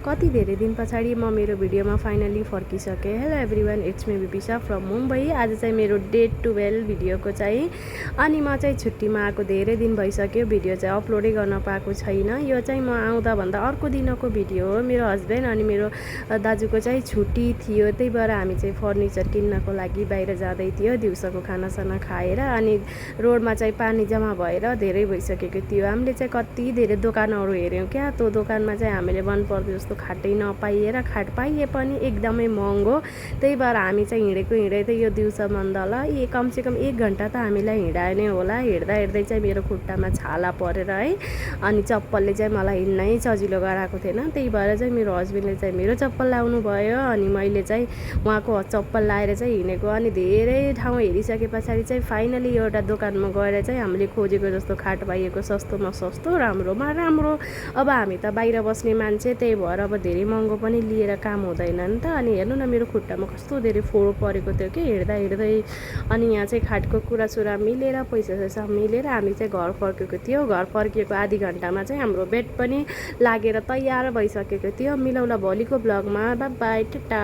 कति धेरै दिन पछाडि म मेरो भिडियोमा फाइनली फर्किसकेँ। Hello everyone, it's me Vipisa from Mumbai. आज चाहिँ मेरो डे 12 भिडियोको चाहिँ अनि म चाहिँ छुट्टीमा आएको धेरै दिन भइसक्यो। भिडियो चाहिँ अपलोडै गर्न पाएको छैन। यो चाहिँ म आउँदा भन्दा अर्को दिनको भिडियो हो। मेरो हस्बेन्ड अनि मेरो दाजुको चाहिँ छुट्टी थियो, त्यही भएर हामी चाहिँ फर्निचर किन्नको लागि बाहिर जाँदै थियो। दिउँसोको खानासाना खाएर अनि रोडमा चाहिँ पानी जम्मा भएर धेरै भइसकेको थियो। हामीले चाहिँ कति धेरै दोकानहरू हेऱ्यौँ क्या। त्यो दोकानमा चाहिँ हामीले मनपर्दो जस्तो खाटै नपाइएर, खाट पाइए पनि एकदमै महँगो। त्यही भएर हामी चाहिँ हिँडेको थियो यो दिउँसोभन्द ल कमसेकम 1 घन्टा त हामीलाई हिँडायो नै होला। हिँड्दै चाहिँ मेरो खुट्टामा छाला परेर है, अनि चप्पलले चाहिँ मलाई हिँड्नै सजिलो गराएको थिएन। त्यही भएर चाहिँ मेरो हस्बेन्डले चाहिँ मेरो चप्पल लाउनु भयो अनि मैले चाहिँ उहाँको चप्पल लाएर चाहिँ हिँडेको। अनि धेरै ठाउँ हेरिसके पछाडि चाहिँ फाइनली एउटा दोकानमा गएर चाहिँ हामीले खोजेको जस्तो खाट पाइएको, सस्तोमा सस्तो, राम्रोमा राम्रो। अब हामी त बाहिर बस्ने मान्छे, त्यही भएर अब धेरै महँगो पनि लिएर काम हुँदैन नि त। अनि हेर्नु न मेरो खुट्टामा कस्तो धेरै फोहोर परेको थियो कि हिँड्दै। अनि यहाँ चाहिँ खाटको कुरासुरा मिलेर, पैसा मिलेर हामी चाहिँ घर फर्केको थियो। घर फर्किएको आधी घन्टामा चाहिँ हाम्रो बेड पनि लागेर तयार भइसकेको थियो। मिलौला भोलिको ब्लगमा। Bye bye, Tata.